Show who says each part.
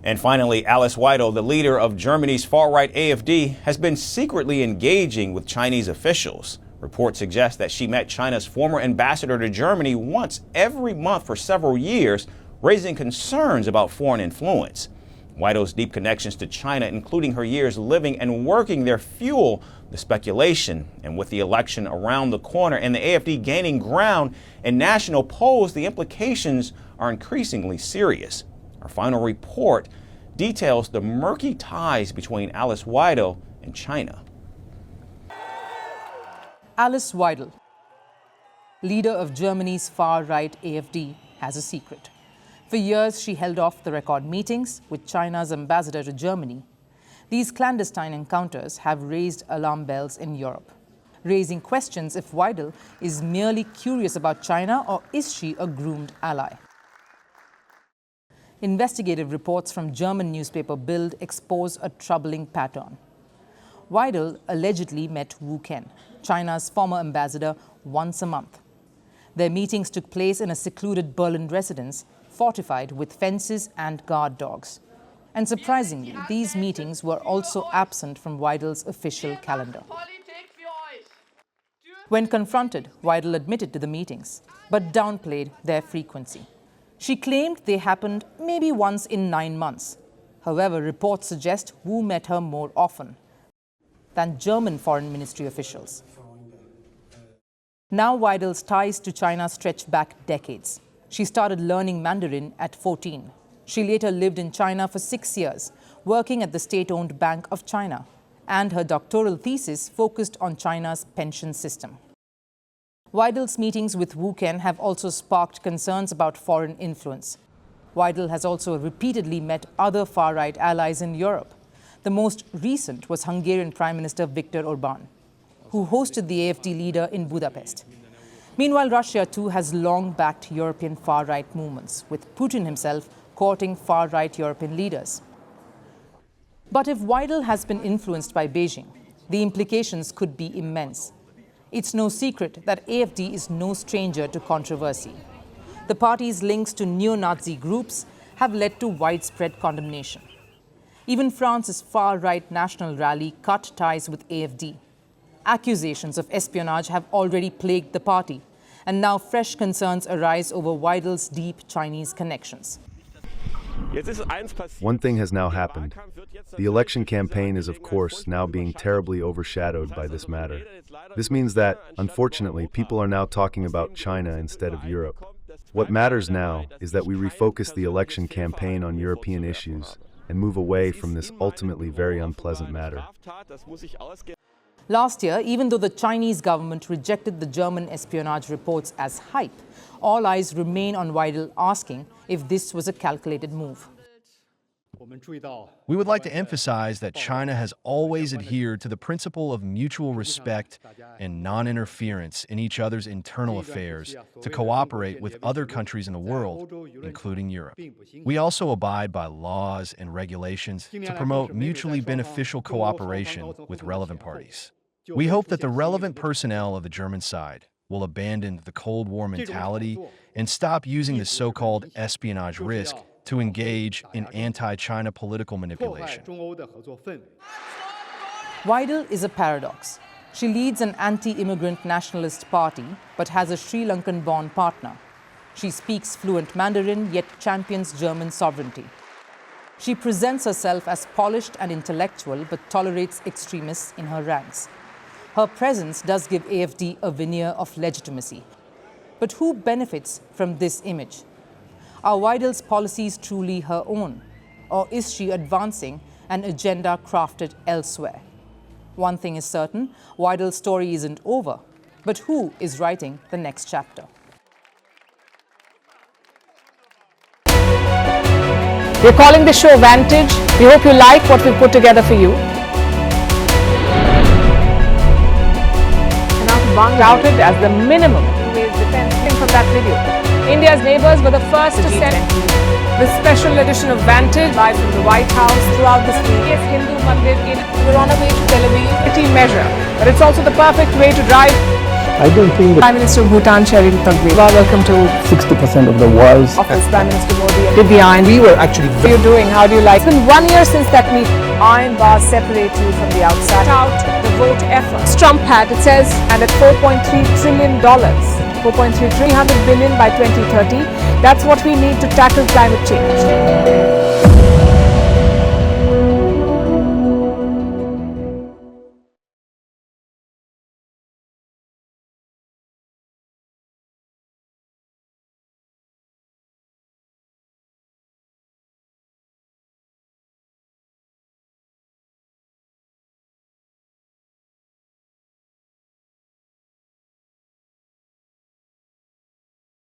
Speaker 1: And finally, Alice Weidel, the leader of Germany's far-right AfD, has been secretly engaging with Chinese officials. Reports suggest that she met China's former ambassador to Germany once every month for several years, raising concerns about foreign influence. Weidel's deep connections to China, including her years living and working there, fuel the speculation. And with the election around the corner and the AfD gaining ground in national polls, the implications are increasingly serious. Our final report details the murky ties between Alice Weidel and China.
Speaker 2: Alice Weidel, leader of Germany's far-right AfD, has a secret. For years, she held off the record meetings with China's ambassador to Germany. These clandestine encounters have raised alarm bells in Europe, raising questions if Weidel is merely curious about China or is she a groomed ally. Investigative reports from German newspaper Bild expose a troubling pattern. Weidel allegedly met Wu Ken, China's former ambassador, once a month. Their meetings took place in a secluded Berlin residence, fortified with fences and guard dogs. And surprisingly, these meetings were also absent from Weidel's official calendar. When confronted, Weidel admitted to the meetings, but downplayed their frequency. She claimed they happened maybe once in 9 months. However, reports suggest Wu met her more often than German foreign ministry officials. Now Weidel's ties to China stretch back decades. She started learning Mandarin at 14. She later lived in China for 6 years, working at the state-owned Bank of China, and her doctoral thesis focused on China's pension system. Weidel's meetings with Wu Ken have also sparked concerns about foreign influence. Weidel has also repeatedly met other far-right allies in Europe. The most recent was Hungarian Prime Minister Viktor Orbán, who hosted the AfD leader in Budapest. Meanwhile, Russia too has long backed European far-right movements, with Putin himself courting far-right European leaders. But if Weidel has been influenced by Beijing, the implications could be immense. It's no secret that AfD is no stranger to controversy. The party's links to neo-Nazi groups have led to widespread condemnation. Even France's far-right National Rally cut ties with AfD. Accusations of espionage have already plagued the party, and now fresh concerns arise over Weidel's deep Chinese connections.
Speaker 3: One thing has now happened. The election campaign is, of course, now being terribly overshadowed by this matter. This means that, unfortunately, people are now talking about China instead of Europe. What matters now is that we refocus the election campaign on European issues and move away from this ultimately very unpleasant matter.
Speaker 2: Last year, even though the Chinese government rejected the German espionage reports as hype, all eyes remain on Weidel asking if this was a calculated move.
Speaker 4: We would like to emphasize that China has always adhered to the principle of mutual respect and non-interference in each other's internal affairs to cooperate with other countries in the world, including Europe. We also abide by laws and regulations to promote mutually beneficial cooperation with relevant parties. We hope that the relevant personnel of the German side will abandon the Cold War mentality and stop using the so-called espionage risk to engage in anti-China political manipulation.
Speaker 2: Weidel is a paradox. She leads an anti-immigrant nationalist party, but has a Sri Lankan-born partner. She speaks fluent Mandarin, yet champions German sovereignty. She presents herself as polished and intellectual, but tolerates extremists in her ranks. Her presence does give AfD a veneer of legitimacy. But who benefits from this image? Are Weidel's policies truly her own? Or is she advancing an agenda crafted elsewhere? One thing is certain, Weidel's story isn't over. But who is writing the next chapter?
Speaker 5: We're calling the show Vantage. We hope you like what we've put together for you. Touted as the minimum defense from that video. India's neighbors were the first to send the special edition of Vantage live from the White House throughout this week. Hindu Mandir in we're on our way to Tel Aviv. Measure, but it's also the perfect way to drive
Speaker 6: I don't think that
Speaker 5: Prime Minister of Bhutan, Sherin Tagwe. Welcome to
Speaker 6: 60% of the world's
Speaker 5: office, Prime Minister Modi. Divyan, we were actually. How are you doing? How do you like? It's been 1 year since that meeting. Iron bars separate you from the outside. Out the vote effort. Trump had, it says, and at $4.3 trillion, 4.3 300 billion by 2030. That's what we need to tackle climate change.